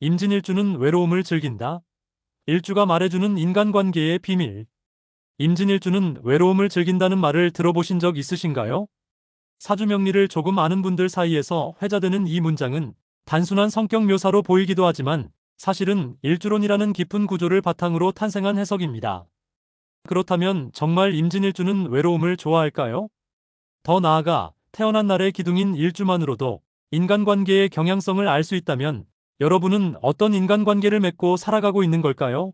임진일주는 외로움을 즐긴다. 일주가 말해주는 인간관계의 비밀. 임진일주는 외로움을 즐긴다는 말을 들어보신 적 있으신가요? 사주명리를 조금 아는 분들 사이에서 회자되는 이 문장은 단순한 성격 묘사로 보이기도 하지만 사실은 일주론이라는 깊은 구조를 바탕으로 탄생한 해석입니다. 그렇다면 정말 임진일주는 외로움을 좋아할까요? 더 나아가 태어난 날의 기둥인 일주만으로도 인간관계의 경향성을 알 수 있다면 여러분은 어떤 인간관계를 맺고 살아가고 있는 걸까요?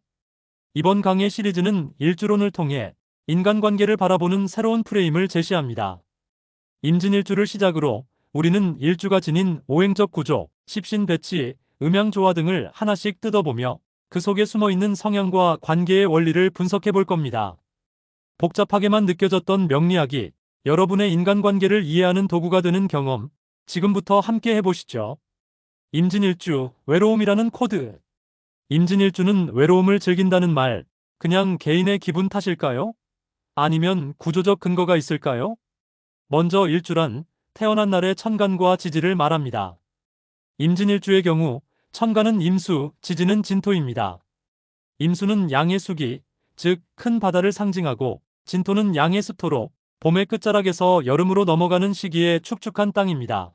이번 강의 시리즈는 일주론을 통해 인간관계를 바라보는 새로운 프레임을 제시합니다. 임진일주를 시작으로 우리는 일주가 지닌 오행적 구조, 십신배치, 음양조화 등을 하나씩 뜯어보며 그 속에 숨어있는 성향과 관계의 원리를 분석해 볼 겁니다. 복잡하게만 느껴졌던 명리학이 여러분의 인간관계를 이해하는 도구가 되는 경험, 지금부터 함께 해보시죠. 임진일주, 외로움이라는 코드. 임진일주는 외로움을 즐긴다는 말, 그냥 개인의 기분 탓일까요? 아니면 구조적 근거가 있을까요? 먼저 일주란 태어난 날의 천간과 지지를 말합니다. 임진일주의 경우 천간은 임수, 지지는 진토입니다. 임수는 양의 수기, 즉 큰 바다를 상징하고 진토는 양의 수토로 봄의 끝자락에서 여름으로 넘어가는 시기에 축축한 땅입니다.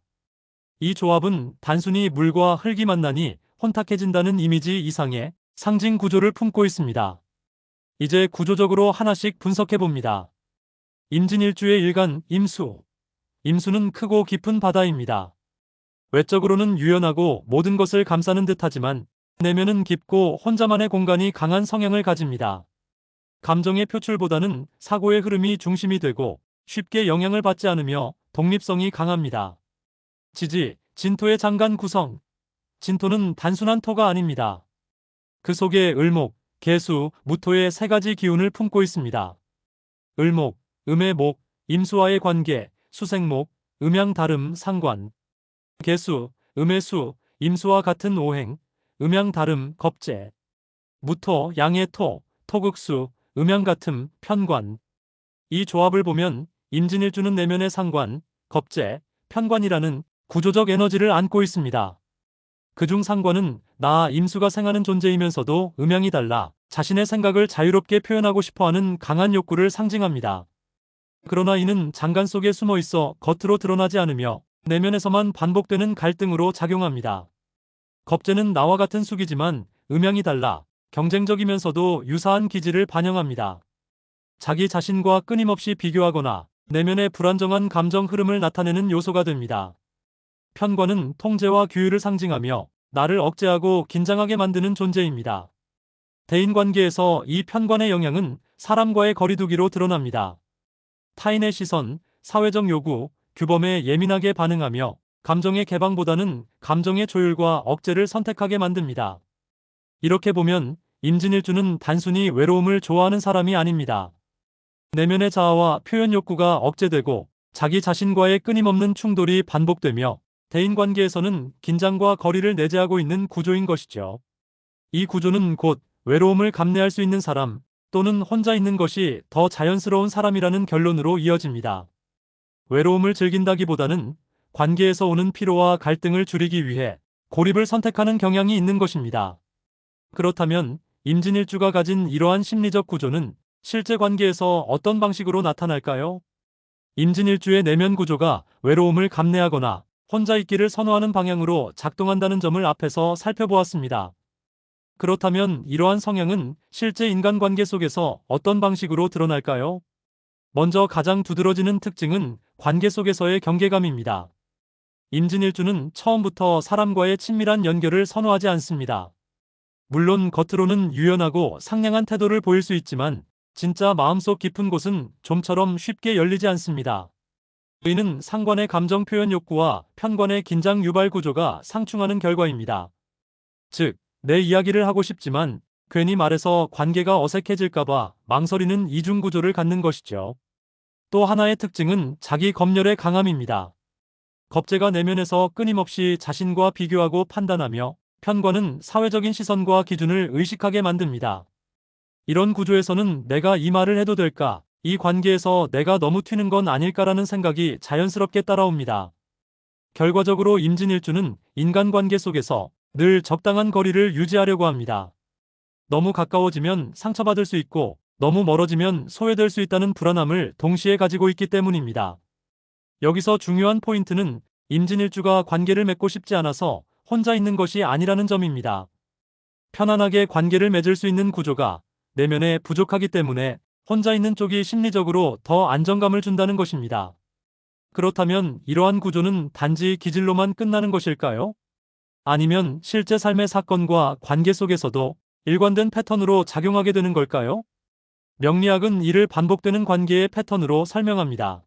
이 조합은 단순히 물과 흙이 만나니 혼탁해진다는 이미지 이상의 상징 구조를 품고 있습니다. 이제 구조적으로 하나씩 분석해봅니다. 임진일주의 일간 임수. 임수는 크고 깊은 바다입니다. 외적으로는 유연하고 모든 것을 감싸는 듯하지만 내면은 깊고 혼자만의 공간이 강한 성향을 가집니다. 감정의 표출보다는 사고의 흐름이 중심이 되고 쉽게 영향을 받지 않으며 독립성이 강합니다. 지지, 진토의 장간 구성. 진토는 단순한 토가 아닙니다. 그 속에 을목, 계수, 무토의 세 가지 기운을 품고 있습니다. 을목, 음의 목, 임수와의 관계, 수생목, 음양다름, 상관. 계수, 음의 수, 임수와 같은 오행, 음양다름, 겁재. 무토, 양의 토, 토극수, 음양같음, 편관. 이 조합을 보면 임진일주는 내면의 상관, 겁재, 편관이라는 구조적 에너지를 안고 있습니다. 그중 상관은 나 임수가 생하는 존재이면서도 음양이 달라 자신의 생각을 자유롭게 표현하고 싶어하는 강한 욕구를 상징합니다. 그러나 이는 장간 속에 숨어 있어 겉으로 드러나지 않으며 내면에서만 반복되는 갈등으로 작용합니다. 겁재는 나와 같은 숙이지만 음양이 달라 경쟁적이면서도 유사한 기질을 반영합니다. 자기 자신과 끊임없이 비교하거나 내면의 불안정한 감정 흐름을 나타내는 요소가 됩니다. 편관은 통제와 규율을 상징하며 나를 억제하고 긴장하게 만드는 존재입니다. 대인관계에서 이 편관의 영향은 사람과의 거리두기로 드러납니다. 타인의 시선, 사회적 요구, 규범에 예민하게 반응하며 감정의 개방보다는 감정의 조율과 억제를 선택하게 만듭니다. 이렇게 보면 임진일주는 단순히 외로움을 좋아하는 사람이 아닙니다. 내면의 자아와 표현 욕구가 억제되고 자기 자신과의 끊임없는 충돌이 반복되며 대인관계에서는 긴장과 거리를 내재하고 있는 구조인 것이죠. 이 구조는 곧 외로움을 감내할 수 있는 사람 또는 혼자 있는 것이 더 자연스러운 사람이라는 결론으로 이어집니다. 외로움을 즐긴다기보다는 관계에서 오는 피로와 갈등을 줄이기 위해 고립을 선택하는 경향이 있는 것입니다. 그렇다면 임진일주가 가진 이러한 심리적 구조는 실제 관계에서 어떤 방식으로 나타날까요? 임진일주의 내면 구조가 외로움을 감내하거나 혼자 있기를 선호하는 방향으로 작동한다는 점을 앞에서 살펴보았습니다. 그렇다면 이러한 성향은 실제 인간관계 속에서 어떤 방식으로 드러날까요? 먼저 가장 두드러지는 특징은 관계 속에서의 경계감입니다. 임진일주는 처음부터 사람과의 친밀한 연결을 선호하지 않습니다. 물론 겉으로는 유연하고 상냥한 태도를 보일 수 있지만 진짜 마음속 깊은 곳은 좀처럼 쉽게 열리지 않습니다. 이는 상관의 감정 표현 욕구와 편관의 긴장 유발 구조가 상충하는 결과입니다. 즉, 내 이야기를 하고 싶지만 괜히 말해서 관계가 어색해질까봐 망설이는 이중 구조를 갖는 것이죠. 또 하나의 특징은 자기 검열의 강함입니다. 겁재가 내면에서 끊임없이 자신과 비교하고 판단하며 편관은 사회적인 시선과 기준을 의식하게 만듭니다. 이런 구조에서는 내가 이 말을 해도 될까? 이 관계에서 내가 너무 튀는 건 아닐까라는 생각이 자연스럽게 따라옵니다. 결과적으로 임진일주는 인간관계 속에서 늘 적당한 거리를 유지하려고 합니다. 너무 가까워지면 상처받을 수 있고 너무 멀어지면 소외될 수 있다는 불안함을 동시에 가지고 있기 때문입니다. 여기서 중요한 포인트는 임진일주가 관계를 맺고 싶지 않아서 혼자 있는 것이 아니라는 점입니다. 편안하게 관계를 맺을 수 있는 구조가 내면에 부족하기 때문에 혼자 있는 쪽이 심리적으로 더 안정감을 준다는 것입니다. 그렇다면 이러한 구조는 단지 기질로만 끝나는 것일까요? 아니면 실제 삶의 사건과 관계 속에서도 일관된 패턴으로 작용하게 되는 걸까요? 명리학은 이를 반복되는 관계의 패턴으로 설명합니다.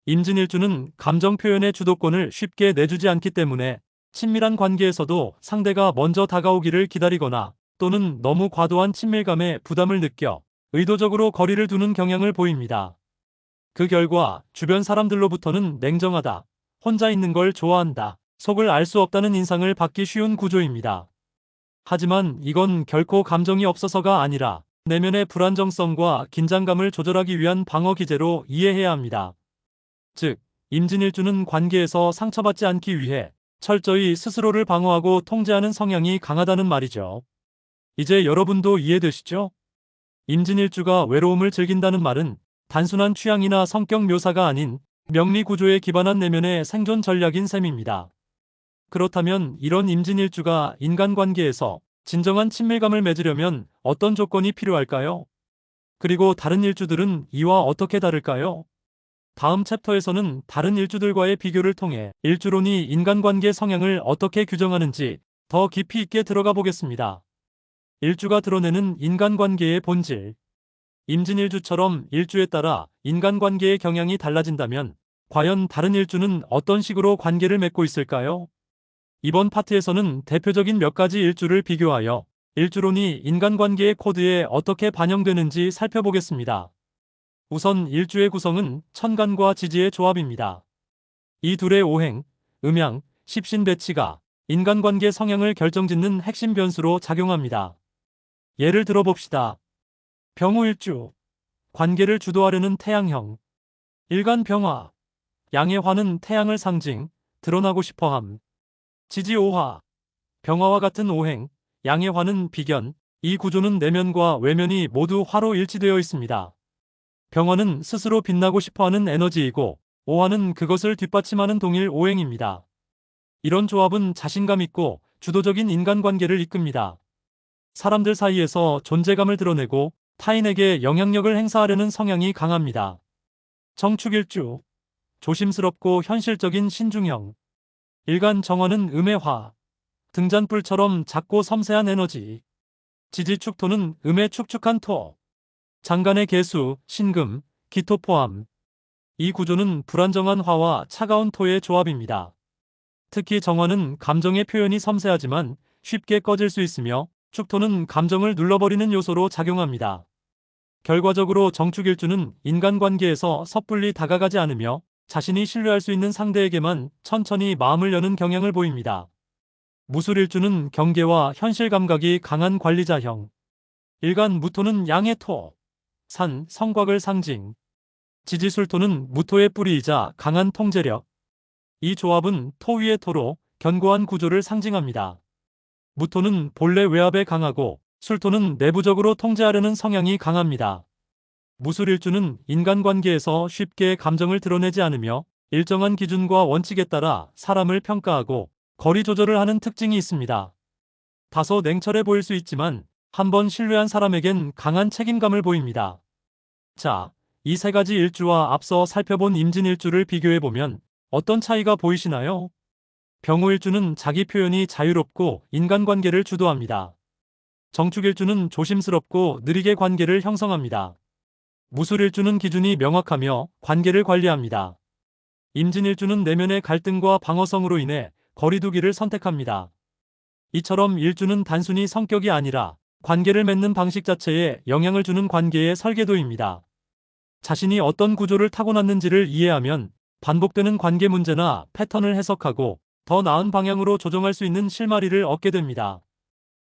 임진일주는 감정 표현의 주도권을 쉽게 내주지 않기 때문에 친밀한 관계에서도 상대가 먼저 다가오기를 기다리거나 또는 너무 과도한 친밀감에 부담을 느껴 의도적으로 거리를 두는 경향을 보입니다. 그 결과 주변 사람들로부터는 냉정하다, 혼자 있는 걸 좋아한다, 속을 알 수 없다는 인상을 받기 쉬운 구조입니다. 하지만 이건 결코 감정이 없어서가 아니라 내면의 불안정성과 긴장감을 조절하기 위한 방어 기제로 이해해야 합니다. 즉, 임진일주는 관계에서 상처받지 않기 위해 철저히 스스로를 방어하고 통제하는 성향이 강하다는 말이죠. 이제 여러분도 이해되시죠? 임진일주가 외로움을 즐긴다는 말은 단순한 취향이나 성격 묘사가 아닌 명리 구조에 기반한 내면의 생존 전략인 셈입니다. 그렇다면 이런 임진일주가 인간관계에서 진정한 친밀감을 맺으려면 어떤 조건이 필요할까요? 그리고 다른 일주들은 이와 어떻게 다를까요? 다음 챕터에서는 다른 일주들과의 비교를 통해 일주론이 인간관계 성향을 어떻게 규정하는지 더 깊이 있게 들어가 보겠습니다. 일주가 드러내는 인간관계의 본질. 임진일주처럼 일주에 따라 인간관계의 경향이 달라진다면 과연 다른 일주는 어떤 식으로 관계를 맺고 있을까요? 이번 파트에서는 대표적인 몇 가지 일주를 비교하여 일주론이 인간관계의 코드에 어떻게 반영되는지 살펴보겠습니다. 우선 일주의 구성은 천간과 지지의 조합입니다. 이 둘의 오행, 음양, 십신 배치가 인간관계 성향을 결정짓는 핵심 변수로 작용합니다. 예를 들어봅시다. 병호일주, 관계를 주도하려는 태양형. 일간병화, 양의 화는 태양을 상징, 드러나고 싶어함. 지지오화, 병화와 같은 오행, 양의 화는 비견. 이 구조는 내면과 외면이 모두 화로 일치되어 있습니다. 병화는 스스로 빛나고 싶어하는 에너지이고 오화는 그것을 뒷받침하는 동일 오행입니다. 이런 조합은 자신감 있고 주도적인 인간관계를 이끕니다. 사람들 사이에서 존재감을 드러내고 타인에게 영향력을 행사하려는 성향이 강합니다. 정축일주, 조심스럽고 현실적인 신중형. 일간 정화는 음의 화, 등잔불처럼 작고 섬세한 에너지. 지지축토는 음의 축축한 토, 장간의 개수, 신금, 기토 포함. 이 구조는 불안정한 화와 차가운 토의 조합입니다. 특히 정화는 감정의 표현이 섬세하지만 쉽게 꺼질 수 있으며 축토는 감정을 눌러버리는 요소로 작용합니다. 결과적으로 정축일주는 인간관계에서 섣불리 다가가지 않으며 자신이 신뢰할 수 있는 상대에게만 천천히 마음을 여는 경향을 보입니다. 무술일주는 경계와 현실 감각이 강한 관리자형. 일간 무토는 양의 토, 산, 성곽을 상징. 지지술토는 무토의 뿌리이자 강한 통제력. 이 조합은 토 위의 토로 견고한 구조를 상징합니다. 무토는 본래 외압에 강하고 술토는 내부적으로 통제하려는 성향이 강합니다. 무술일주는 인간관계에서 쉽게 감정을 드러내지 않으며 일정한 기준과 원칙에 따라 사람을 평가하고 거리 조절을 하는 특징이 있습니다. 다소 냉철해 보일 수 있지만 한번 신뢰한 사람에겐 강한 책임감을 보입니다. 자, 이 세 가지 일주와 앞서 살펴본 임진일주를 비교해보면 어떤 차이가 보이시나요? 병호일주는 자기 표현이 자유롭고 인간관계를 주도합니다. 정축일주는 조심스럽고 느리게 관계를 형성합니다. 무술일주는 기준이 명확하며 관계를 관리합니다. 임진일주는 내면의 갈등과 방어성으로 인해 거리두기를 선택합니다. 이처럼 일주는 단순히 성격이 아니라 관계를 맺는 방식 자체에 영향을 주는 관계의 설계도입니다. 자신이 어떤 구조를 타고났는지를 이해하면 반복되는 관계 문제나 패턴을 해석하고 더 나은 방향으로 조정할 수 있는 실마리를 얻게 됩니다.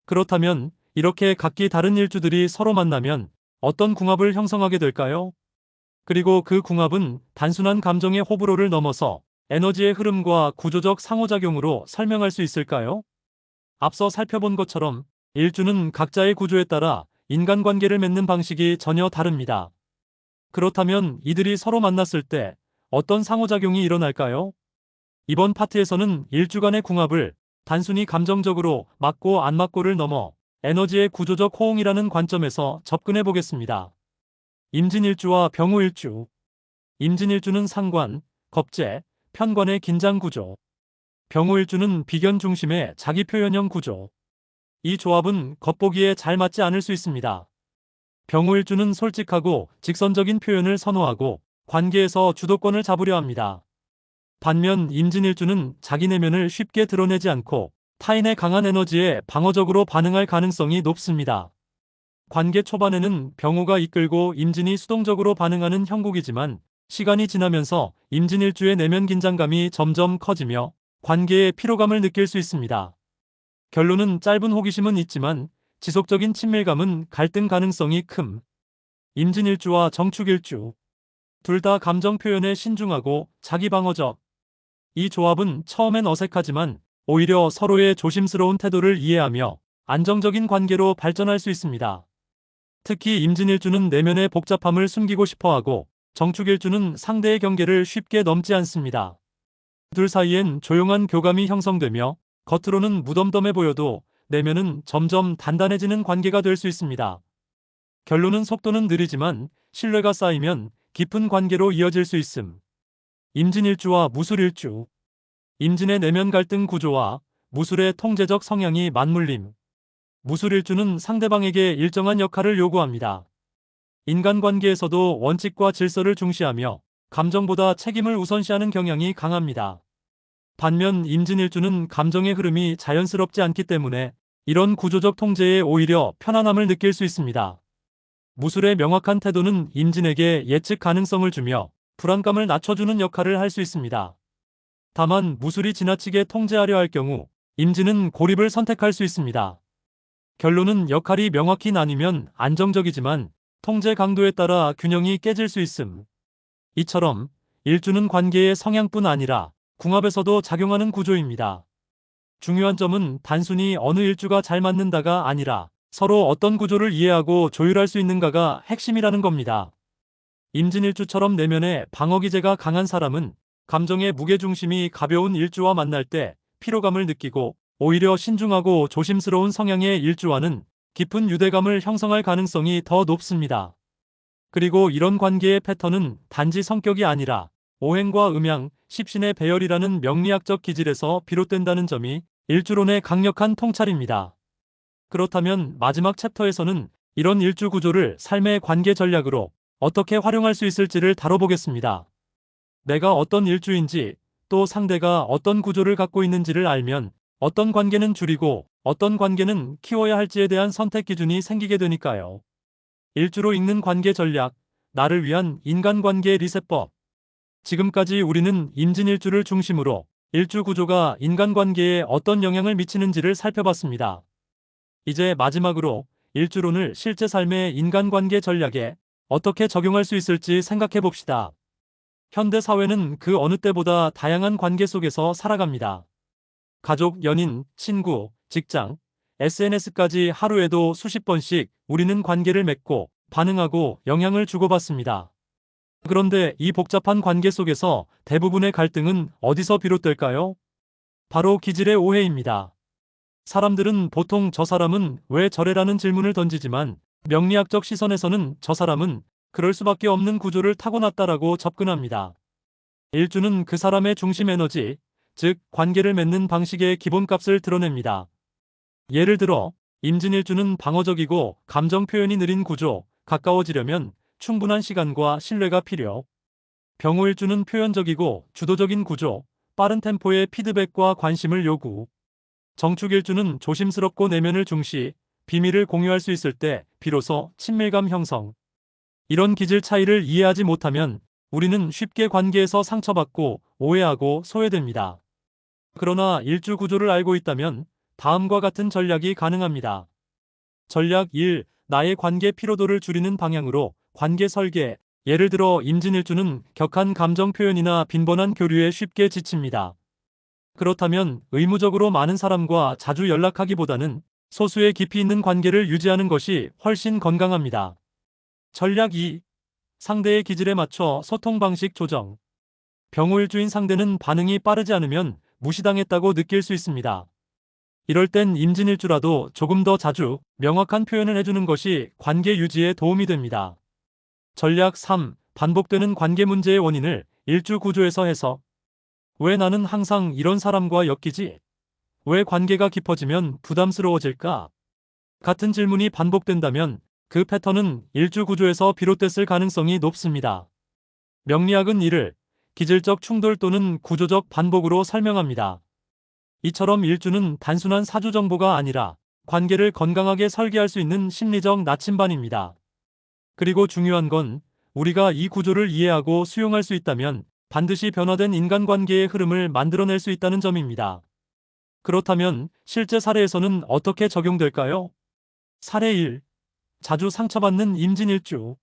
그렇다면 이렇게 각기 다른 일주들이 서로 만나면 어떤 궁합을 형성하게 될까요? 그리고 그 궁합은 단순한 감정의 호불호를 넘어서 에너지의 흐름과 구조적 상호작용으로 설명할 수 있을까요? 앞서 살펴본 것처럼 일주는 각자의 구조에 따라 인간관계를 맺는 방식이 전혀 다릅니다. 그렇다면 이들이 서로 만났을 때 어떤 상호작용이 일어날까요? 이번 파트에서는 일주 간의 궁합을 단순히 감정적으로 맞고 안 맞고를 넘어 에너지의 구조적 호응이라는 관점에서 접근해 보겠습니다. 임진일주와 병호일주. 임진일주는 상관, 겁재, 편관의 긴장 구조. 병호일주는 비견 중심의 자기 표현형 구조. 이 조합은 겉보기에 잘 맞지 않을 수 있습니다. 병호일주는 솔직하고 직선적인 표현을 선호하고 관계에서 주도권을 잡으려 합니다. 반면 임진일주는 자기 내면을 쉽게 드러내지 않고 타인의 강한 에너지에 방어적으로 반응할 가능성이 높습니다. 관계 초반에는 병호가 이끌고 임진이 수동적으로 반응하는 형국이지만 시간이 지나면서 임진일주의 내면 긴장감이 점점 커지며 관계에 피로감을 느낄 수 있습니다. 결론은 짧은 호기심은 있지만 지속적인 친밀감은 갈등 가능성이 큼. 임진일주와 정축일주. 둘 다 감정 표현에 신중하고 자기 방어적. 이 조합은 처음엔 어색하지만 오히려 서로의 조심스러운 태도를 이해하며 안정적인 관계로 발전할 수 있습니다. 특히 임진일주는 내면의 복잡함을 숨기고 싶어하고 정축일주는 상대의 경계를 쉽게 넘지 않습니다. 둘 사이엔 조용한 교감이 형성되며 겉으로는 무덤덤해 보여도 내면은 점점 단단해지는 관계가 될 수 있습니다. 결론은 속도는 느리지만 신뢰가 쌓이면 깊은 관계로 이어질 수 있음. 임진일주와 무술일주. 임진의 내면 갈등 구조와 무술의 통제적 성향이 맞물림. 무술일주는 상대방에게 일정한 역할을 요구합니다. 인간관계에서도 원칙과 질서를 중시하며 감정보다 책임을 우선시하는 경향이 강합니다. 반면 임진일주는 감정의 흐름이 자연스럽지 않기 때문에 이런 구조적 통제에 오히려 편안함을 느낄 수 있습니다. 무술의 명확한 태도는 임진에게 예측 가능성을 주며 불안감을 낮춰주는 역할을 할 수 있습니다. 다만 무술이 지나치게 통제하려 할 경우 임진은 고립을 선택할 수 있습니다. 결론은 역할이 명확히 나뉘면 안정적이지만 통제 강도에 따라 균형이 깨질 수 있음. 이처럼 일주는 관계의 성향뿐 아니라 궁합에서도 작용하는 구조입니다. 중요한 점은 단순히 어느 일주가 잘 맞는다가 아니라 서로 어떤 구조를 이해하고 조율할 수 있는가가 핵심이라는 겁니다. 임진일주처럼 내면에 방어기제가 강한 사람은 감정의 무게중심이 가벼운 일주와 만날 때 피로감을 느끼고 오히려 신중하고 조심스러운 성향의 일주와는 깊은 유대감을 형성할 가능성이 더 높습니다. 그리고 이런 관계의 패턴은 단지 성격이 아니라 오행과 음양, 십신의 배열이라는 명리학적 기질에서 비롯된다는 점이 일주론의 강력한 통찰입니다. 그렇다면 마지막 챕터에서는 이런 일주 구조를 삶의 관계 전략으로 어떻게 활용할 수 있을지를 다뤄보겠습니다. 내가 어떤 일주인지 또 상대가 어떤 구조를 갖고 있는지를 알면 어떤 관계는 줄이고 어떤 관계는 키워야 할지에 대한 선택 기준이 생기게 되니까요. 일주로 읽는 관계 전략, 나를 위한 인간관계 리셋법. 지금까지 우리는 임진일주를 중심으로 일주 구조가 인간관계에 어떤 영향을 미치는지를 살펴봤습니다. 이제 마지막으로 일주론을 실제 삶의 인간관계 전략에 어떻게 적용할 수 있을지 생각해 봅시다. 현대 사회는 그 어느 때보다 다양한 관계 속에서 살아갑니다. 가족, 연인, 친구, 직장, SNS까지 하루에도 수십 번씩 우리는 관계를 맺고 반응하고 영향을 주고받습니다. 그런데 이 복잡한 관계 속에서 대부분의 갈등은 어디서 비롯될까요? 바로 기질의 오해입니다. 사람들은 보통 저 사람은 왜 저래라는 질문을 던지지만 명리학적 시선에서는 저 사람은 그럴 수밖에 없는 구조를 타고났다라고 접근합니다. 일주는 그 사람의 중심 에너지, 즉 관계를 맺는 방식의 기본값을 드러냅니다. 예를 들어 임진일주는 방어적이고 감정 표현이 느린 구조, 가까워지려면 충분한 시간과 신뢰가 필요. 병호일주는 표현적이고 주도적인 구조, 빠른 템포의 피드백과 관심을 요구. 정축일주는 조심스럽고 내면을 중시, 비밀을 공유할 수 있을 때 비로소 친밀감 형성. 이런 기질 차이를 이해하지 못하면 우리는 쉽게 관계에서 상처받고 오해하고 소외됩니다. 그러나 일주 구조를 알고 있다면 다음과 같은 전략이 가능합니다. 전략 1. 나의 관계 피로도를 줄이는 방향으로 관계 설계. 예를 들어 임진일주는 격한 감정 표현이나 빈번한 교류에 쉽게 지칩니다. 그렇다면 의무적으로 많은 사람과 자주 연락하기보다는 소수의 깊이 있는 관계를 유지하는 것이 훨씬 건강합니다. 전략 2. 상대의 기질에 맞춰 소통 방식 조정. 병호일주인 상대는 반응이 빠르지 않으면 무시당했다고 느낄 수 있습니다. 이럴 땐 임진일주라도 조금 더 자주 명확한 표현을 해주는 것이 관계 유지에 도움이 됩니다. 전략 3. 반복되는 관계 문제의 원인을 일주 구조에서 해석. 왜 나는 항상 이런 사람과 엮이지? 왜 관계가 깊어지면 부담스러워질까? 같은 질문이 반복된다면 그 패턴은 일주 구조에서 비롯됐을 가능성이 높습니다. 명리학은 이를 기질적 충돌 또는 구조적 반복으로 설명합니다. 이처럼 일주는 단순한 사주 정보가 아니라 관계를 건강하게 설계할 수 있는 심리적 나침반입니다. 그리고 중요한 건 우리가 이 구조를 이해하고 수용할 수 있다면 반드시 변화된 인간관계의 흐름을 만들어낼 수 있다는 점입니다. 그렇다면 실제 사례에서는 어떻게 적용될까요? 사례 1. 자주 상처받는 임진일주.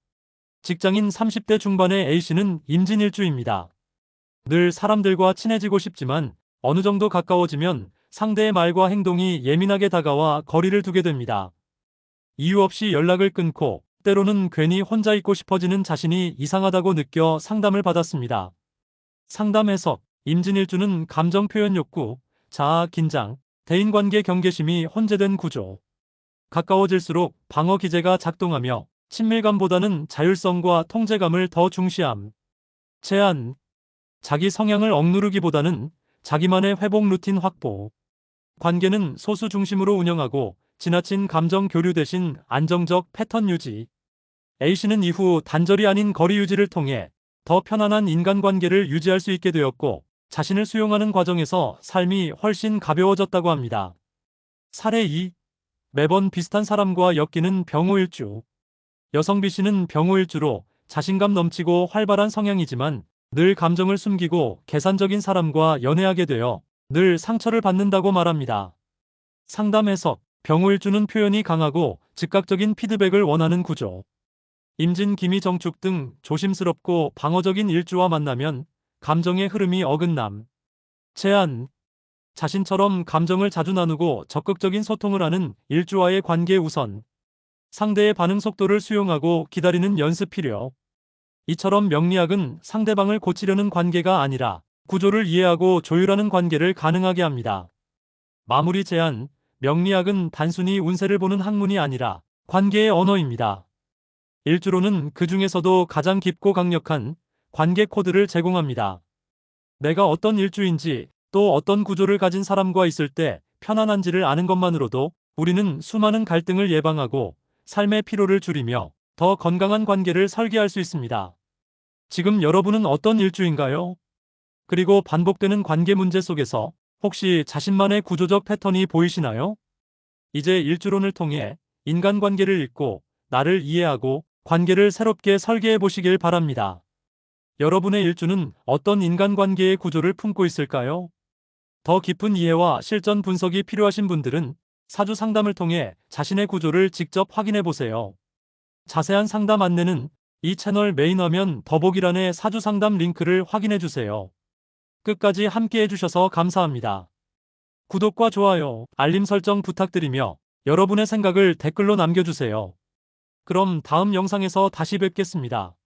직장인 30대 중반의 A씨는 임진일주입니다. 늘 사람들과 친해지고 싶지만 어느 정도 가까워지면 상대의 말과 행동이 예민하게 다가와 거리를 두게 됩니다. 이유 없이 연락을 끊고 때로는 괜히 혼자 있고 싶어지는 자신이 이상하다고 느껴 상담을 받았습니다. 상담 해석. 임진일주는 감정 표현 욕구, 자아, 긴장, 대인관계 경계심이 혼재된 구조. 가까워질수록 방어 기제가 작동하며 친밀감보다는 자율성과 통제감을 더 중시함. 제한. 자기 성향을 억누르기보다는 자기만의 회복 루틴 확보. 관계는 소수 중심으로 운영하고 지나친 감정 교류 대신 안정적 패턴 유지. A씨는 이후 단절이 아닌 거리 유지를 통해 더 편안한 인간관계를 유지할 수 있게 되었고 자신을 수용하는 과정에서 삶이 훨씬 가벼워졌다고 합니다. 사례 2. 매번 비슷한 사람과 엮이는 병호일주. 여성 B씨는 병호일주로 자신감 넘치고 활발한 성향이지만 늘 감정을 숨기고 계산적인 사람과 연애하게 되어 늘 상처를 받는다고 말합니다. 상담 해석. 병호일주는 표현이 강하고 즉각적인 피드백을 원하는 구조. 임진, 기미, 정축 등 조심스럽고 방어적인 일주와 만나면 감정의 흐름이 어긋남. 제한. 자신처럼 감정을 자주 나누고 적극적인 소통을 하는 일주와의 관계 우선. 상대의 반응 속도를 수용하고 기다리는 연습 필요. 이처럼 명리학은 상대방을 고치려는 관계가 아니라 구조를 이해하고 조율하는 관계를 가능하게 합니다. 마무리 제안. 명리학은 단순히 운세를 보는 학문이 아니라 관계의 언어입니다. 일주로는 그 중에서도 가장 깊고 강력한 관계 코드를 제공합니다. 내가 어떤 일주인지 또 어떤 구조를 가진 사람과 있을 때 편안한지를 아는 것만으로도 우리는 수많은 갈등을 예방하고 삶의 피로를 줄이며 더 건강한 관계를 설계할 수 있습니다. 지금 여러분은 어떤 일주인가요? 그리고 반복되는 관계 문제 속에서 혹시 자신만의 구조적 패턴이 보이시나요? 이제 일주론을 통해 인간관계를 읽고 나를 이해하고 관계를 새롭게 설계해 보시길 바랍니다. 여러분의 일주는 어떤 인간관계의 구조를 품고 있을까요? 더 깊은 이해와 실전 분석이 필요하신 분들은 사주 상담을 통해 자신의 구조를 직접 확인해 보세요. 자세한 상담 안내는 이 채널 메인 화면 더보기란의 사주 상담 링크를 확인해 주세요. 끝까지 함께 해주셔서 감사합니다. 구독과 좋아요, 알림 설정 부탁드리며 여러분의 생각을 댓글로 남겨주세요. 그럼 다음 영상에서 다시 뵙겠습니다.